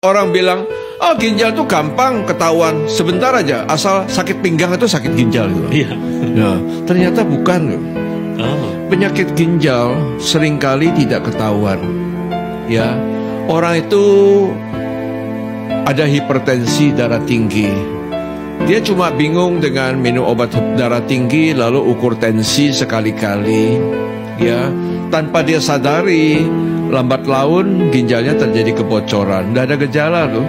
Orang bilang, oh ginjal tuh gampang ketahuan, sebentar aja, asal sakit pinggang itu sakit ginjal gitu. Iya. Nah, ternyata bukan. Penyakit ginjal seringkali tidak ketahuan. Ya, orang itu ada hipertensi, darah tinggi. Dia cuma bingung dengan minum obat darah tinggi lalu ukur tensi sekali-kali. Ya, tanpa dia sadari, lambat laun ginjalnya terjadi kebocoran. Tidak ada gejala loh.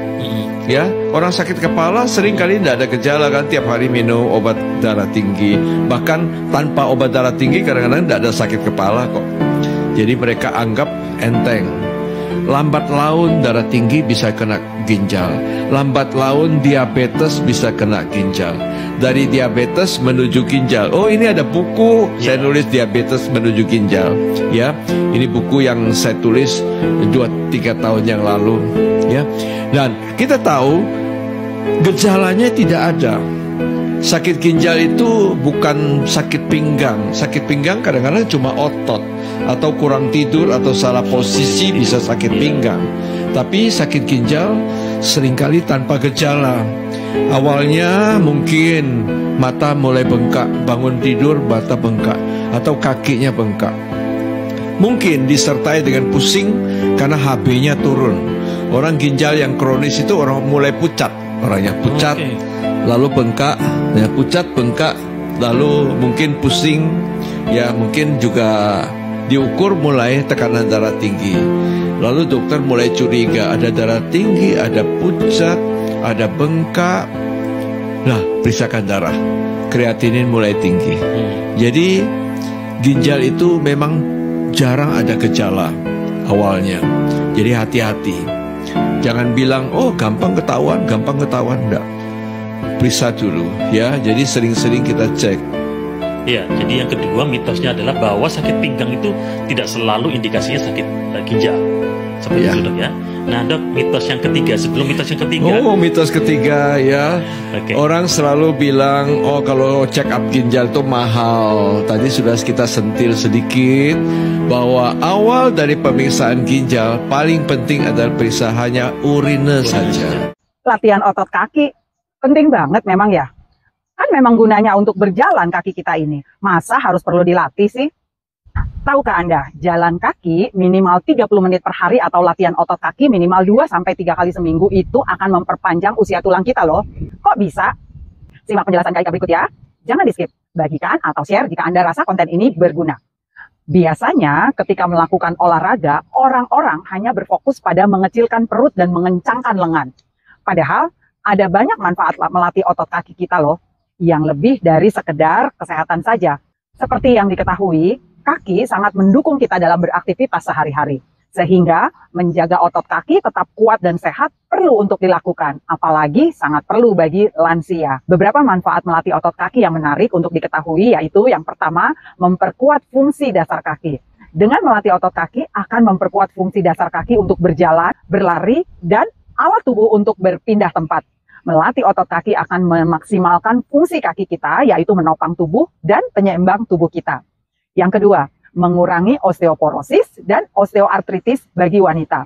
Ya, orang sakit kepala sering kali tidak ada gejala kan, tiap hari minum obat darah tinggi. Bahkan tanpa obat darah tinggi kadang-kadang tidak ada sakit kepala kok. Jadi mereka anggap enteng. Lambat laun darah tinggi bisa kena ginjal. Lambat laun diabetes bisa kena ginjal. Dari diabetes menuju ginjal. Oh, ini ada buku saya nulis diabetes menuju ginjal. Ya, ini buku yang saya tulis 2-3 tahun yang lalu. Ya, dan kita tahu gejalanya tidak ada. Sakit ginjal itu bukan sakit pinggang. Sakit pinggang kadang-kadang cuma otot, atau kurang tidur, atau salah posisi bisa sakit pinggang. Tapi sakit ginjal seringkali tanpa gejala. Awalnya mungkin mata mulai bengkak, bangun tidur mata bengkak, atau kakinya bengkak. Mungkin disertai dengan pusing karena HB-nya turun. Orang ginjal yang kronis itu orang mulai pucat, orangnya pucat, lalu bengkak, ya pucat bengkak, lalu mungkin pusing, ya mungkin juga diukur mulai tekanan darah tinggi. Lalu dokter mulai curiga ada darah tinggi, ada pucat, ada bengkak. Nah, periksakan darah, kreatinin mulai tinggi. Jadi ginjal itu memang jarang ada gejala awalnya. Jadi hati-hati. Jangan bilang, oh gampang ketahuan, enggak. Periksa dulu, ya. Jadi sering-sering kita cek. Ya, jadi yang kedua mitosnya adalah bahwa sakit pinggang itu tidak selalu indikasinya sakit ginjal. Seperti itu dok ya. Nah dok, mitos yang ketiga, sebelum mitos yang ketiga. Oh, mitos ketiga ya. Orang selalu bilang, oh kalau check up ginjal itu mahal. Tadi sudah kita sentil sedikit bahwa awal dari pemeriksaan ginjal paling penting adalah periksa hanya urine saja. Latihan otot kaki penting banget memang ya. Kan memang gunanya untuk berjalan kaki kita ini. Masa harus perlu dilatih sih? Tahukah Anda, jalan kaki minimal 30 menit per hari atau latihan otot kaki minimal 2-3 kali seminggu itu akan memperpanjang usia tulang kita loh. Kok bisa? Simak penjelasan Kak Ika berikut ya. Jangan di-skip, bagikan atau share jika Anda rasa konten ini berguna. Biasanya ketika melakukan olahraga, orang-orang hanya berfokus pada mengecilkan perut dan mengencangkan lengan. Padahal ada banyak manfaat melatih otot kaki kita loh, yang lebih dari sekedar kesehatan saja. Seperti yang diketahui, kaki sangat mendukung kita dalam beraktivitas sehari-hari. Sehingga menjaga otot kaki tetap kuat dan sehat perlu untuk dilakukan. Apalagi sangat perlu bagi lansia. Beberapa manfaat melatih otot kaki yang menarik untuk diketahui yaitu yang pertama, memperkuat fungsi dasar kaki. Dengan melatih otot kaki akan memperkuat fungsi dasar kaki untuk berjalan, berlari, dan alat tubuh untuk berpindah tempat. Melatih otot kaki akan memaksimalkan fungsi kaki kita yaitu menopang tubuh dan penyeimbang tubuh kita. Yang kedua, mengurangi osteoporosis dan osteoartritis bagi wanita.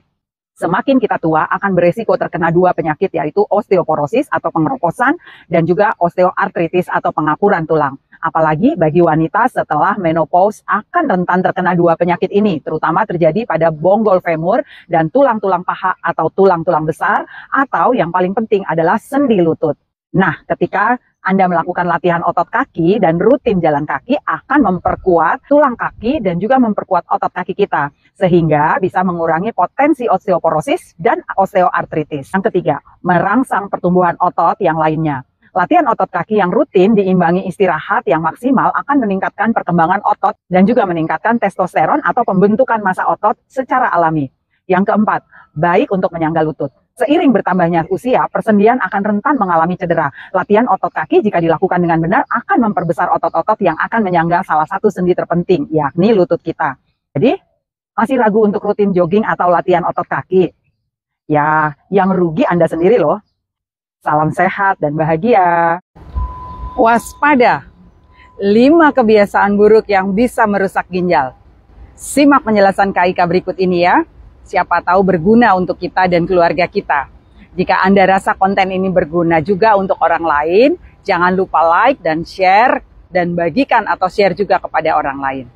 Semakin kita tua akan beresiko terkena dua penyakit yaitu osteoporosis atau pengeroposan dan juga osteoartritis atau pengapuran tulang. Apalagi bagi wanita setelah menopause akan rentan terkena dua penyakit ini, terutama terjadi pada bonggol femur dan tulang-tulang paha atau tulang-tulang besar, atau yang paling penting adalah sendi lutut. Nah, ketika Anda melakukan latihan otot kaki dan rutin jalan kaki akan memperkuat tulang kaki dan juga memperkuat otot kaki kita, sehingga bisa mengurangi potensi osteoporosis dan osteoartritis. Yang ketiga, merangsang pertumbuhan otot yang lainnya. Latihan otot kaki yang rutin diimbangi istirahat yang maksimal akan meningkatkan perkembangan otot dan juga meningkatkan testosteron atau pembentukan massa otot secara alami. Yang keempat, baik untuk menyangga lutut. Seiring bertambahnya usia, persendian akan rentan mengalami cedera. Latihan otot kaki jika dilakukan dengan benar akan memperbesar otot-otot yang akan menyangga salah satu sendi terpenting, yakni lutut kita. Jadi, masih ragu untuk rutin jogging atau latihan otot kaki? Ya, yang rugi Anda sendiri loh. Salam sehat dan bahagia. Waspada, 5 kebiasaan buruk yang bisa merusak ginjal. Simak penjelasan Kak Ika berikut ini ya. Siapa tahu berguna untuk kita dan keluarga kita. Jika Anda rasa konten ini berguna juga untuk orang lain, jangan lupa like dan share, dan bagikan atau share juga kepada orang lain.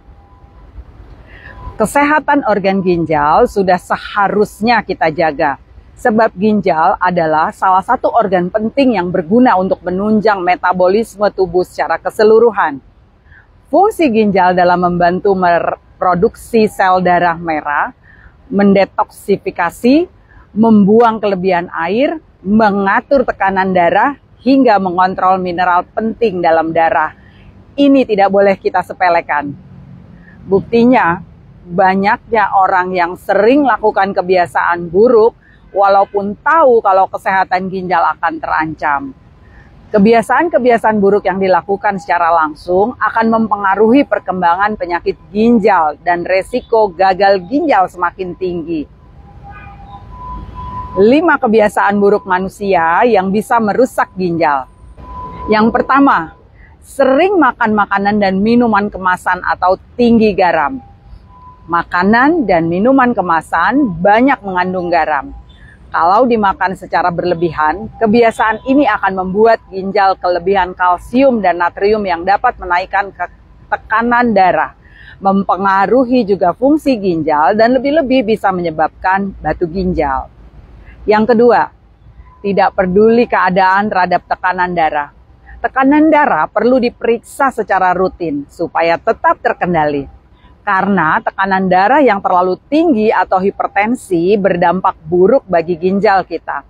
Kesehatan organ ginjal sudah seharusnya kita jaga, sebab ginjal adalah salah satu organ penting yang berguna untuk menunjang metabolisme tubuh secara keseluruhan. Fungsi ginjal dalam membantu memproduksi sel darah merah, mendetoksifikasi, membuang kelebihan air, mengatur tekanan darah, hingga mengontrol mineral penting dalam darah. Ini tidak boleh kita sepelekan. Buktinya, banyaknya orang yang sering lakukan kebiasaan buruk, walaupun tahu kalau kesehatan ginjal akan terancam. Kebiasaan-kebiasaan buruk yang dilakukan secara langsung akan mempengaruhi perkembangan penyakit ginjal dan resiko gagal ginjal semakin tinggi. 5 kebiasaan buruk manusia yang bisa merusak ginjal. Yang pertama, sering makan makanan dan minuman kemasan atau tinggi garam. Makanan dan minuman kemasan banyak mengandung garam. Kalau dimakan secara berlebihan, kebiasaan ini akan membuat ginjal kelebihan kalsium dan natrium yang dapat menaikkan tekanan darah, mempengaruhi juga fungsi ginjal, dan lebih-lebih bisa menyebabkan batu ginjal. Yang kedua, tidak peduli keadaan terhadap tekanan darah. Tekanan darah perlu diperiksa secara rutin supaya tetap terkendali. Karena tekanan darah yang terlalu tinggi atau hipertensi berdampak buruk bagi ginjal kita.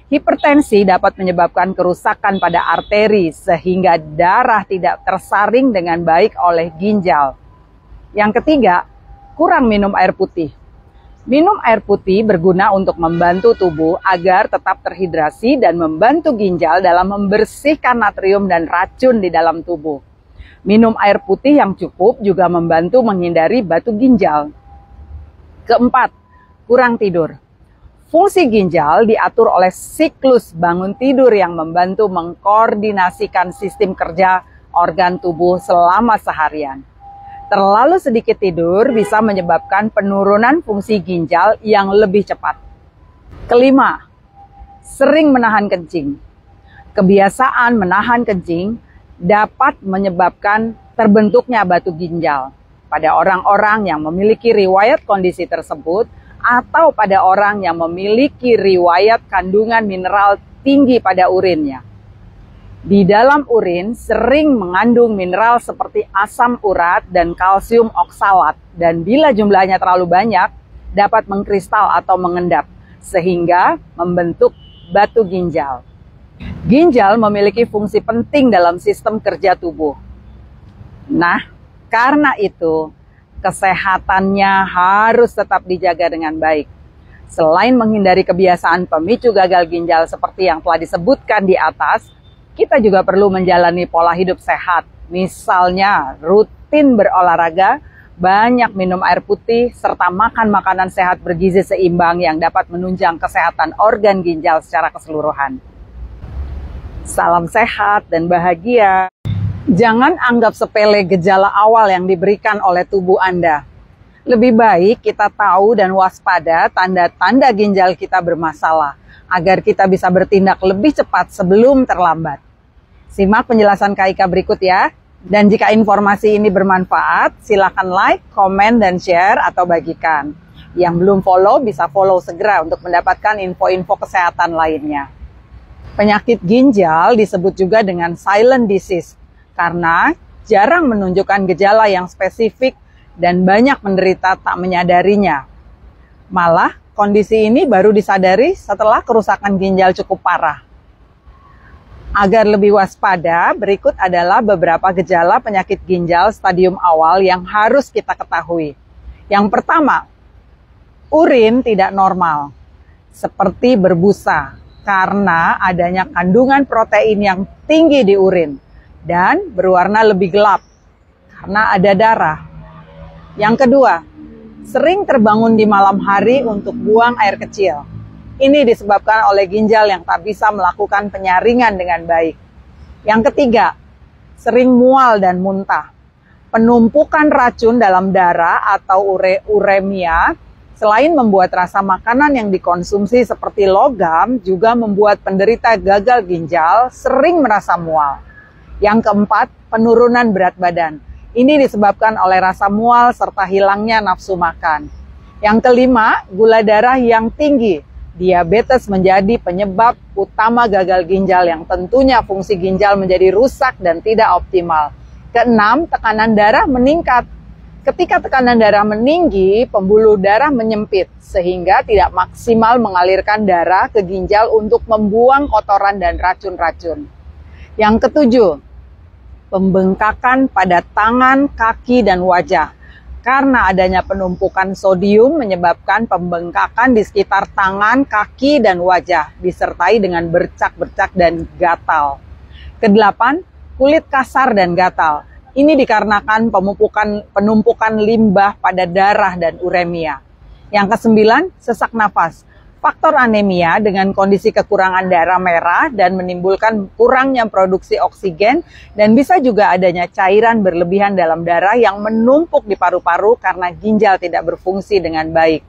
Hipertensi dapat menyebabkan kerusakan pada arteri sehingga darah tidak tersaring dengan baik oleh ginjal. Yang ketiga, kurang minum air putih. Minum air putih berguna untuk membantu tubuh agar tetap terhidrasi dan membantu ginjal dalam membersihkan natrium dan racun di dalam tubuh. Minum air putih yang cukup juga membantu menghindari batu ginjal. Keempat, kurang tidur. Fungsi ginjal diatur oleh siklus bangun tidur yang membantu mengkoordinasikan sistem kerja organ tubuh selama seharian. Terlalu sedikit tidur bisa menyebabkan penurunan fungsi ginjal yang lebih cepat. Kelima, sering menahan kencing. Kebiasaan menahan kencing dapat menyebabkan terbentuknya batu ginjal pada orang-orang yang memiliki riwayat kondisi tersebut atau pada orang yang memiliki riwayat kandungan mineral tinggi pada urinnya. Di dalam urin sering mengandung mineral seperti asam urat dan kalsium oksalat, dan bila jumlahnya terlalu banyak dapat mengkristal atau mengendap sehingga membentuk batu ginjal. Ginjal memiliki fungsi penting dalam sistem kerja tubuh. Nah, karena itu kesehatannya harus tetap dijaga dengan baik. Selain menghindari kebiasaan pemicu gagal ginjal seperti yang telah disebutkan di atas, kita juga perlu menjalani pola hidup sehat, misalnya rutin berolahraga, banyak minum air putih, serta makan makanan sehat bergizi seimbang yang dapat menunjang kesehatan organ ginjal secara keseluruhan. Salam sehat dan bahagia. Jangan anggap sepele gejala awal yang diberikan oleh tubuh Anda. Lebih baik kita tahu dan waspada tanda-tanda ginjal kita bermasalah, agar kita bisa bertindak lebih cepat sebelum terlambat. Simak penjelasan Kak Ika berikut ya. Dan jika informasi ini bermanfaat, silakan like, komen, dan share atau bagikan. Yang belum follow bisa follow segera untuk mendapatkan info-info kesehatan lainnya. Penyakit ginjal disebut juga dengan silent disease karena jarang menunjukkan gejala yang spesifik dan banyak menderita tak menyadarinya. Malah, kondisi ini baru disadari setelah kerusakan ginjal cukup parah. Agar lebih waspada, berikut adalah beberapa gejala penyakit ginjal stadium awal yang harus kita ketahui. Yang pertama, urin tidak normal, seperti berbusa, karena adanya kandungan protein yang tinggi di urin, dan berwarna lebih gelap, karena ada darah. Yang kedua, sering terbangun di malam hari untuk buang air kecil. Ini disebabkan oleh ginjal yang tak bisa melakukan penyaringan dengan baik. Yang ketiga, sering mual dan muntah. Penumpukan racun dalam darah atau uremia Selain membuat rasa makanan yang dikonsumsi seperti logam, juga membuat penderita gagal ginjal sering merasa mual. Yang keempat, penurunan berat badan. Ini disebabkan oleh rasa mual serta hilangnya nafsu makan. Yang kelima, gula darah yang tinggi. Diabetes menjadi penyebab utama gagal ginjal yang tentunya fungsi ginjal menjadi rusak dan tidak optimal. Keenam, tekanan darah meningkat. Ketika tekanan darah meninggi, pembuluh darah menyempit sehingga tidak maksimal mengalirkan darah ke ginjal untuk membuang kotoran dan racun-racun. Yang ketujuh, pembengkakan pada tangan, kaki, dan wajah. Karena adanya penumpukan sodium menyebabkan pembengkakan di sekitar tangan, kaki, dan wajah, disertai dengan bercak-bercak dan gatal. Kedelapan, kulit kasar dan gatal. Ini dikarenakan penumpukan limbah pada darah dan uremia. Yang kesembilan, sesak nafas. Faktor anemia dengan kondisi kekurangan darah merah dan menimbulkan kurangnya produksi oksigen dan bisa juga adanya cairan berlebihan dalam darah yang menumpuk di paru-paru karena ginjal tidak berfungsi dengan baik.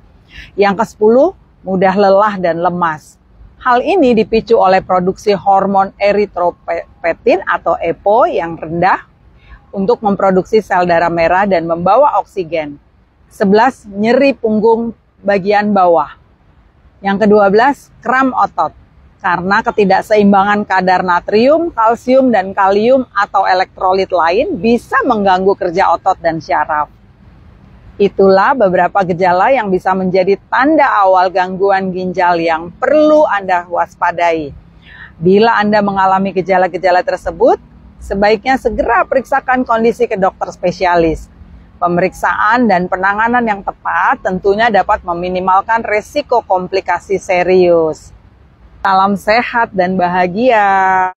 Yang kesepuluh, mudah lelah dan lemas. Hal ini dipicu oleh produksi hormon eritropoietin atau EPO yang rendah untuk memproduksi sel darah merah dan membawa oksigen. 11. Nyeri punggung bagian bawah. Yang ke-12, kram otot. Karena ketidakseimbangan kadar natrium, kalsium, dan kalium atau elektrolit lain bisa mengganggu kerja otot dan syaraf. Itulah beberapa gejala yang bisa menjadi tanda awal gangguan ginjal yang perlu Anda waspadai. Bila Anda mengalami gejala-gejala tersebut, sebaiknya segera periksakan kondisi ke dokter spesialis. Pemeriksaan dan penanganan yang tepat tentunya dapat meminimalkan resiko komplikasi serius. Salam sehat dan bahagia.